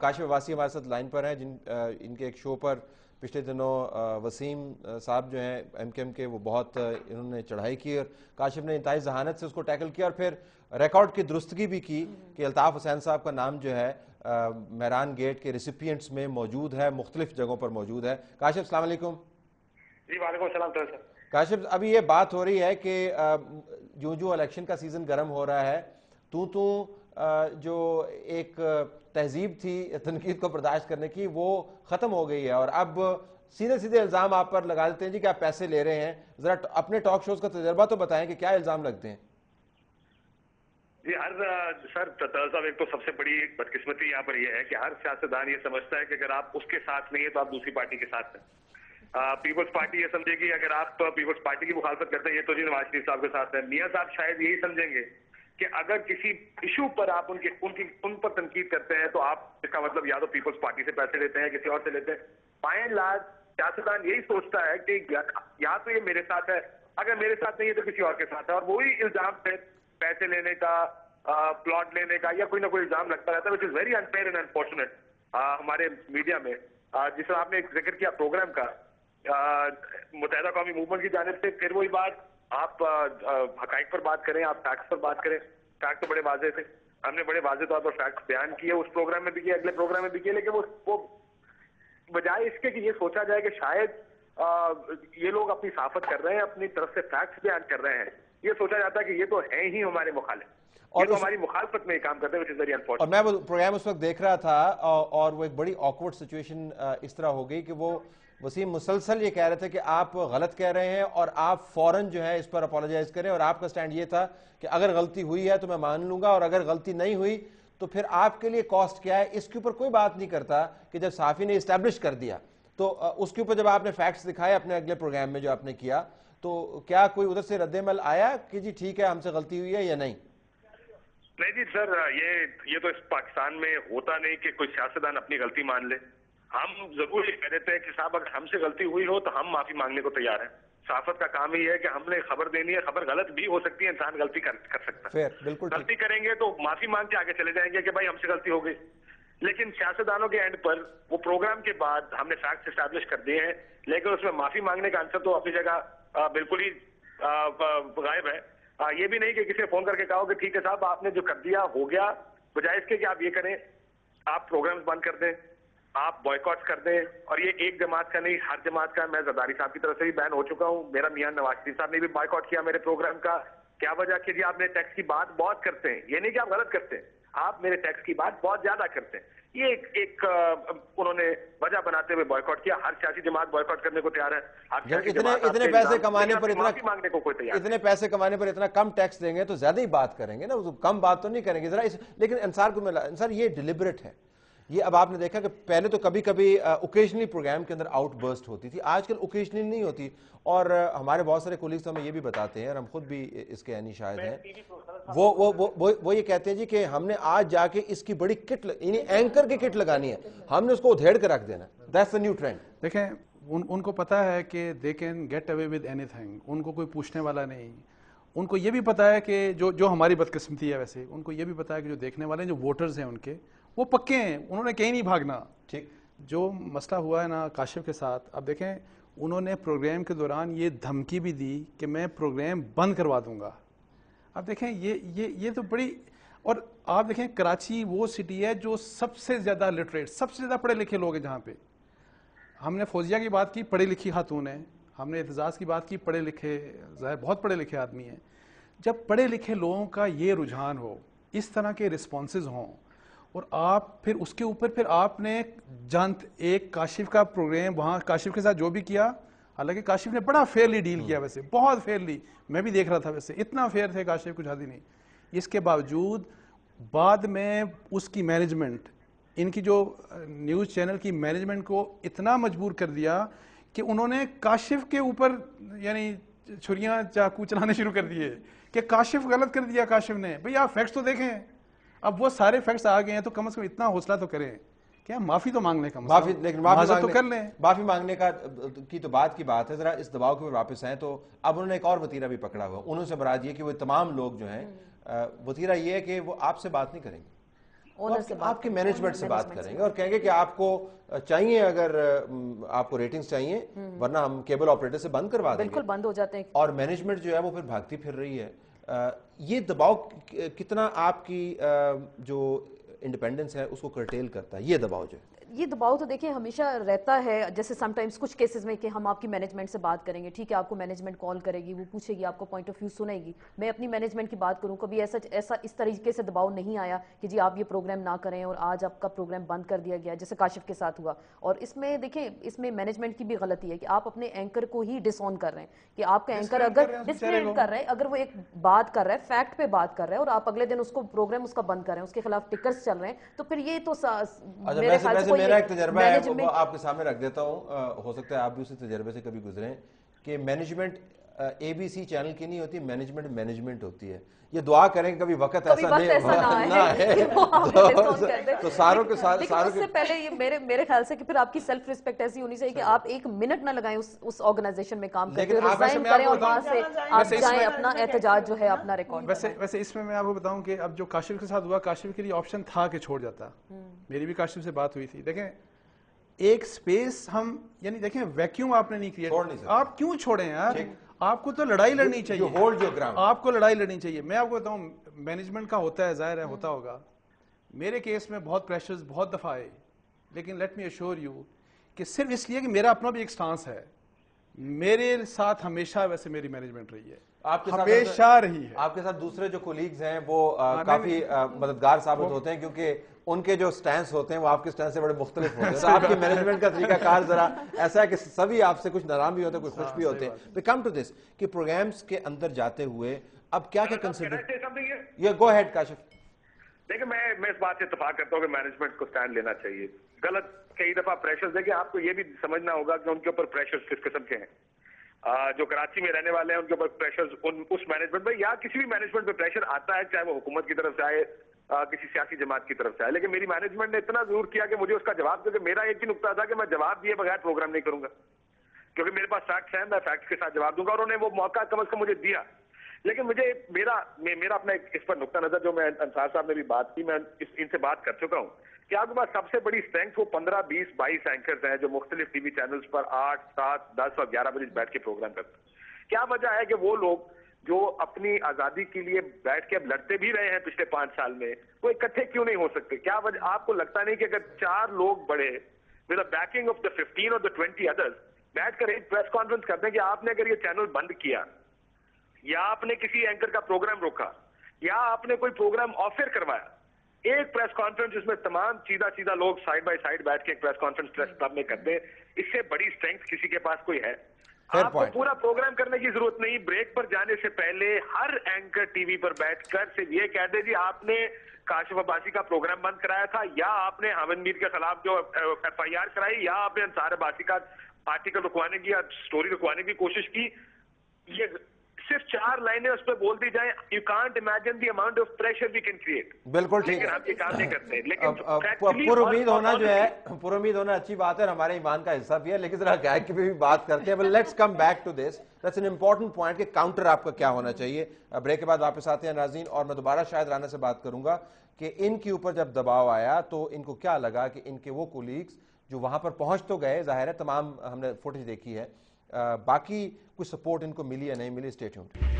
کاشف عباسی ہمارے ساتھ لائن پر ہیں ان کے ایک شو پر پچھلے دنوں وسیم صاحب جو ہیں ایم کے ایم کے وہ بہت انہوں نے چڑھائی کی اور کاشف نے انتہائی ذہانت سے اس کو ٹیکل کیا اور پھر ریکارڈ کی درستگی بھی کی کہ الطاف حسین صاحب کا نام جو ہے مہران گیٹ کے ریسیپینٹس میں موجود ہے، مختلف جگہوں پر موجود ہے۔ کاشف السلام علیکم۔ جی وعلیکم السلام سر۔ کاشف ابھی یہ بات ہو رہی ہے کہ جو الیکشن کا سیزن گرم ہو رہا ہے تو جو ایک تہذیب تھی تنقید کو برداشت کرنے کی وہ ختم ہو گئی ہے اور اب سیدھے الزام آپ پر لگا دیتے ہیں جی کہ آپ پیسے لے رہے ہیں۔ ذرا اپنے ٹاک شوز کا تجربہ تو بتائیں کہ کیا الزام لگتے ہیں؟ جی سر صاحب ایک تو سب سے بڑی بدقسمتی یہاں پر یہ ہے کہ ہر سیاستدان یہ سمجھتا ہے کہ اگر آپ اس کے ساتھ نہیں ہے تو آپ دوسری پارٹی کے ساتھ ہیں۔ پیپلز پارٹی یہ سمجھے گی اگر آپ پیپلز پارٹی کی مخالفت کرتے ہیں یہ تو جی نواز شریف صاحب کے ساتھ ہے۔ میاں صاحب شاید یہی سمجھیں گے کہ اگر کسی ایشو پر آپ ان پر تنقید کرتے ہیں تو آپ اس کا مطلب یا تو پیپلز پارٹی سے پیسے لیتے ہیں کسی اور سے لیتے ہیں۔ بائی اینڈ لارج سیاستدان یہی سوچتا ہے کہ یا تو یہ میرے ساتھ ہے، اگر میرے ساتھ نہیں ہے تو کسی اور کے ساتھ ہے، اور وہی الزام سے پیسے لینے کا، پلاٹ لینے کا یا کوئی نہ کوئی الزام لگتا رہتا ہے which is very unfair and unfortunate ہمارے میڈیا میں۔ جس طرح آپ نے ایک ذکر کیا پروگرام کا متحدہ قومی موومنٹ کی جانب سے، پھر وہی بات آپ حقائق پر بات کریں، آپ فیکٹس پر بات کریں، فیکٹ تو بڑے واضح تھے، ہم نے بڑے واضح طور پر فیکٹ بیان کیے، اس پروگرام میں بھی کیے، اگلے پروگرام میں بھی کیے، لیکن وہ بجائے اس کے کہ یہ سوچا جائے کہ شاید یہ لوگ اپنی صحافت کر رہے ہیں، اپنی طرف سے فیکٹس بیان کر رہے ہیں، یہ سوچا جاتا ہے کہ یہ تو ہیں ہی ہمارے مخالف، یہ تو ہماری مخالفت میں کام کرتے ہیں، which is very unfortunate۔ اور میں وہ پروگرام اس وقت دیکھ رہا تھا اور وہ ایک بڑی آکورڈ سچویشن اس طرح ہو گئی کہ وہ وسیم مسلسل یہ کہہ رہے تھے کہ آپ غلط کہہ رہے ہیں اور آپ فوراً جو ہے اس پر اپولوجائز کریں، اور آپ کا سٹینڈ یہ تھا کہ اگر غلطی ہوئی ہے تو میں مان لوں گا اور اگر غلطی نہیں ہوئی تو پھر آپ کے لیے کاسٹ کیا ہے۔ اس کے اوپر کوئی بات نہیں کرتا کہ جب صحافی نے اسٹیبلش کر دیا تو اس کے اوپر جب آپ نے فیکٹس دکھائے اپنے اگلے پروگرام میں جو آپ نے کیا تو کیا کوئی ادھر سے رد عمل آیا کہ جی ٹھیک ہے ہم سے غلطی ہوئی ہے یا نہیں؟ نہیں جی سر، یہ تو اس پاکستان میں ہوتا نہیں کہ کوئی سیاستدان اپنی غلطی مان لے۔ ہم ضرور یہ کہہ دیتے ہیں کہ صاحب اگر ہم سے غلطی ہوئی ہو تو ہم معافی مانگنے کو تیار ہیں۔ صحافت کا کام ہی ہے کہ ہم نے خبر دینی ہے، خبر غلط بھی ہو سکتی ہے، انسان غلطی کر سکتا ہے، غلطی کریں گے تو معافی مانگ کے آگے چلے جائیں گے کہ بھائی ہم سے غلطی ہو گئی۔ لیکن سیاستدانوں کے اینڈ پر وہ پروگرام کے بعد ہم نے فیکٹس اسٹیبلش کر دیے ہیں، لیکن اس میں معافی مانگنے کا آنسر تو اپنی جگہ بالکل ہی غائب ہے۔ یہ بھی نہیں کہ کسی نے فون کر کے کہا کہ ٹھیک ہے صاحب آپ نے جو کر دیا ہو گیا، بجائے اس کے کہ آپ یہ کریں، آپ پروگرامز بند کر دیں، آپ بوائیکاٹ کر دیں، اور یہ ایک جماعت کا نہیں ہر جماعت کا۔ میں زرداری صاحب کی طرف سے بھی بین ہو چکا ہوں، میرا میاں نواز شریف صاحب نے بھی بوائیکاٹ کیا میرے پروگرام کا۔ کیا وجہ کہ جی آپ نے ٹیکس کی بات بہت کرتے ہیں، یہ نہیں کہ آپ غلط کرتے ہیں، آپ میرے ٹیکس کی بات بہت زیادہ کرتے ہیں، یہ ایک انہوں نے وجہ بناتے ہوئے بوائیکاٹ کیا۔ ہر سیاسی جماعت بوائیکاٹ کرنے کو تیار ہے، اتنے پیسے کمانے پر مانگنے کو کوئی تیار، اتنے پیسے کمانے پر اتنا کم ٹیکس دیں گے تو زیادہ ہی بات کریں گے نا، کم بات تو نہیں کریں گے ذرا لیکن انصار یہ ڈیلیبریٹ ہے۔ یہ اب آپ نے دیکھا کہ پہلے تو کبھی کبھی اوکیجنلی پروگرام کے اندر آؤٹ برسٹ ہوتی تھی، آج کل اوکیجنلی نہیں ہوتی، اور ہمارے بہت سارے کولیگز ہمیں یہ بھی بتاتے ہیں اور ہم خود بھی اس کے عینی شاہد ہیں، وہ یہ کہتے ہیں جی کہ ہم نے آج جا کے اس کی بڑی کٹ یعنی اینکر کی کٹ لگانی ہے، ہم نے اس کو ادھیڑ کے رکھ دینا۔ That's the new trend۔ دیکھیں ان کو پتا ہے کہ they can get away with anything, ان کو کوئی پوچھنے والا نہیں۔ ان کو یہ بھی پتا ہے کہ جو ہماری بدقسمتی ہے، ویسے ان کو یہ بھی پتا ہے کہ جو دیکھنے والے ہیں، جو ووٹرز ہیں ان کے، وہ پکے ہیں، انہوں نے کہیں نہیں بھاگنا۔ ٹھیک جو مسئلہ ہوا ہے نا کاشف کے ساتھ، اب دیکھیں انہوں نے پروگرام کے دوران یہ دھمکی بھی دی کہ میں پروگرام بند کروا دوں گا۔ اب دیکھیں یہ تو بڑی، اور آپ دیکھیں کراچی وہ سٹی ہے جو سب سے زیادہ لٹریٹ، سب سے زیادہ پڑھے لکھے لوگ ہیں جہاں پہ۔ ہم نے فوزیہ کی بات کی، پڑھی لکھی خاتون ہے، ہم نے اعتزاز کی بات کی، پڑھے لکھے، ظاہر بہت پڑھے لکھے آدمی ہیں۔ جب پڑھے لکھے لوگوں کا یہ رجحان ہو، اس طرح کے رسپانسز ہوں، اور آپ پھر اس کے اوپر پھر آپ نے ایک کاشف کا پروگرام وہاں کاشف کے ساتھ جو بھی کیا، حالانکہ کاشف نے بڑا فیئرلی ڈیل کیا، ویسے بہت فیئرلی، میں بھی دیکھ رہا تھا، ویسے اتنا فیئر تھے کاشف کچھ حد ہی نہیں۔ اس کے باوجود بعد میں اس کی مینجمنٹ، ان کی جو نیوز چینل کی مینجمنٹ کو اتنا مجبور کر دیا کہ انہوں نے کاشف کے اوپر یعنی چھریاں چاقو چلانے شروع کر دیے کہ کاشف غلط کر دیا کاشف نے۔ بھئی آپ فیکٹس تو دیکھیں، اب وہ سارے فیکٹس آ گئے ہیں تو کم از کم اتنا حوصلہ تو کریں کہ معافی تو مانگ لیں، معذرت تو کر لیں۔ معافی مانگنے کی تو بات کی بات ہے، ذرا اس دباؤ کے اوپر واپس آئیں تو اب انہوں نے ایک اور وتیرہ بھی پکڑا ہوا، انہوں سے مراد یہ کہ وہ تمام لوگ جو ہیں، وتیرہ یہ ہے کہ وہ آپ سے بات نہیں کریں گے۔ آپ کی مینجمنٹ سے بات کریں گے اور کہیں گے کہ آپ کو چاہیے، اگر آپ کو ریٹنگز چاہیے ورنہ ہم کیبل آپریٹر سے بند کروا دیں گے، بالکل بند ہو جاتے ہیں، اور مینجمنٹ جو ہے وہ پھر بھاگتی پھر رہی ہے. یہ دباؤ کتنا آپ کی جو انڈیپینڈنس ہے اس کو کرٹیل کرتا ہے یہ دباؤ جو ہے؟ یہ دباؤ تو دیکھیں ہمیشہ رہتا ہے. جیسے سم ٹائمز کچھ کیسز میں کہ ہم آپ کی مینجمنٹ سے بات کریں گے، ٹھیک ہے، آپ کو مینجمنٹ کال کرے گی، وہ پوچھے گی، آپ کو پوائنٹ آف ویو سنے گی، میں اپنی مینجمنٹ کی بات کروں. کبھی ایسا اس طریقے سے دباؤ نہیں آیا کہ جی آپ یہ پروگرام نہ کریں اور آج آپ کا پروگرام بند کر دیا گیا، جیسے کاشف کے ساتھ ہوا. اور اس میں دیکھیں اس میں مینجمنٹ کی بھی غلطی ہے کہ آپ اپنے اینکر کو ہی ڈس آن کر رہے ہیں، کہ آپ کا اینکر اگر ڈسکریڈٹ کر رہے ہیں، اگر وہ ایک بات کر رہا ہے، فیکٹ پہ بات کر رہا ہے، اور آپ اگلے دن اس کو پروگرام اس کا بند کر رہے ہیں، اس کے خلاف ٹکرز چل رہے ہیں، تو پھر یہ تو میرے خیال سے میرا ایک تجربہ ہے وہ آپ کے سامنے رکھ دیتا ہوں، ہو سکتا ہے آپ بھی اسی تجربے سے کبھی گزریں، کہ مینجمنٹ اے بی سی چینل کی نہیں ہوتی، مینجمنٹ ہوتی ہے. یہ دعا کریں کہ کبھی وقت ایسا نہ ہے تو ساروں کے ساتھ. اس سے پہلے یہ میرے خیال سے کہ پھر آپ کی سیلف ریسپیکٹ ایسی ہونی چاہیے کہ آپ ایک منٹ نہ لگائیں اس آرگنائزیشن میں کام کرتے ہوئے، ریزائن کریں اور وہاں سے آپ جائیں اپنا احتجاج جو ہے اپنا ریکارڈ. ویسے اس میں آپ کو بتاؤں کہ اب جو کاشف کے ساتھ ہوا، کاشف کے لیے آپشن تھا کہ چھوڑ جاتا. میری بھی کاشف سے بات ہوئی تھی. دیکھیں ایک سپیس ہم یعنی دیکھیں ویکیوم آپ نے نہیں کریٹ، آپ کیوں چھوڑیں یار؟ آپ کو تو لڑائی لڑنی چاہیے، آپ کو لڑائی لڑنی چاہیے. میں آپ کو بتاؤں مینجمنٹ کا ہوتا ہے، ظاہر ہے ہوتا ہوگا. میرے کیس میں بہت پریشرز بہت دفعہ آئے، لیکن لیٹ می ایشور یو کہ صرف اس لیے کہ میرا اپنا بھی ایک سٹانس ہے، میرے ساتھ ہمیشہ ویسے میری مینجمنٹ رہی ہے، ہمیشہ رہی ہے. آپ کے ساتھ دوسرے جو کولیگز ہیں وہ کافی مددگار ثابت ہوتے ہیں، کیونکہ ان کے جو سٹینس ہوتے ہیں وہ آپ کے سٹینس سے بڑے مختلف ہوتے ہیں. تو آپ کے مینجمنٹ کا طریقہ کار ذرا ایسا ہے کہ سبھی آپ سے کچھ ناراض بھی ہوتے ہیں، کچھ خوش بھی ہوتے ہیں. We come to this کہ پروگرامز کے اندر جاتے ہوئے اب کیا کیا کنسیڈر. گو ہیڈ کاشف. دیکھیں میں اس بات سے اتفاق کرتا ہوں کہ مینجمنٹ کو سٹینڈ لینا چاہیے. غلط کئی دفعہ پریشر دیکھیں، آپ کو یہ بھی سمجھنا ہوگا کہ ان کے اوپر پریشر کس قسم کے ہیں. جو کراچی میں رہنے والے ہیں ان کے اوپر پریشر اس مینجمنٹ پہ یا کسی بھی مینجمنٹ پہ پریشر آتا ہے، چاہے وہ حکومت کی طرف سے آئے، کسی سیاسی جماعت کی طرف سے آئے. لیکن میری مینجمنٹ نے اتنا ضرور کیا کہ مجھے اس کا جواب دے. کہ میرا ایک ہی نقطہ تھا کہ میں جواب دیے بغیر پروگرام نہیں کروں گا، کیونکہ میرے پاس فیکٹس ہیں، میں فیکٹس کے ساتھ جواب دوں گا، اور انہوں نے وہ موقع کم از کم مجھے دیا. لیکن مجھے میرا اپنا اس پر نقطہ نظر جو میں انصار صاحب نے بھی بات کی، میں ان سے بات کر چکا ہوں کہ آپ کے پاس سب سے بڑی اسٹرینتھ وہ 15 20 22 اینکرز ہیں جو مختلف ٹی وی چینلز پر 8 7 10 اور 11 بجے بیٹھ کے پروگرام کرتے ہیں. کیا وجہ ہے کہ وہ لوگ جو اپنی آزادی کے لیے بیٹھ کے اب لڑتے بھی رہے ہیں پچھلے 5 سال میں، وہ اکٹھے کیوں نہیں ہو سکتے؟ کیا وجہ؟ آپ کو لگتا نہیں کہ اگر 4 لوگ بڑے with the backing of the 15 اور دا 20 ادرز بیٹھ کر ایک پریس کانفرنس کرتے ہیں کہ آپ نے اگر یہ چینل بند کیا، یا آپ نے کسی اینکر کا پروگرام روکا، یا آپ نے کوئی پروگرام آفر کروایا، ایک پریس کانفرنس جس میں تمام سیدھا لوگ سائڈ بائی سائڈ بیٹھ کے ایک پریس کانفرنس پریس کلب میں کرتے ہیں، اس سے بڑی اسٹرینتھ کسی کے پاس کوئی ہے؟ آپ کو پورا پروگرام کرنے کی ضرورت نہیں. بریک پر جانے سے پہلے ہر اینکر ٹی وی پر بیٹھ کر صرف یہ کہہ دے جی آپ نے کاشف عباسی کا پروگرام بند کرایا تھا، یا آپ نے حامد میر کے خلاف جو ایف آئی آر کرائی، یا آپ نے انصار عباسی کا آرٹیکل رکوانے کی یا سٹوری رکوانے کی کوشش کی. یہ صرف 4 لائنیں اس پہ بول دی جائیں. You can't imagine the amount of pressure we can create. بالکل ٹھیک ہے، آپ یہ کام نہیں کرتے. لیکن پر امید ہونا جو ہے، پر امید ہونا اچھی بات ہے، ہمارے ایمان کا حصہ بھی ہے. لیکن ذرا گائے کی بھی بات کرتے ہیں. Let's come back to this. That's an important point کہ کاؤنٹر آپ کا کیا ہونا چاہیے. بریک کے بعد واپس آتے ہیں ناظرین، اور میں دوبارہ شاہد رانا سے بات کروں گا کہ ان کے اوپر جب دباؤ آیا تو ان کو کیا لگا کہ ان کے وہ کولیگز جو وہاں پر پہنچ تو گئے، ظاہر ہے تمام ہم نے فوٹیج دیکھی ہے، باقی کچھ سپورٹ ان کو ملی یا نہیں ملی. Stay tuned.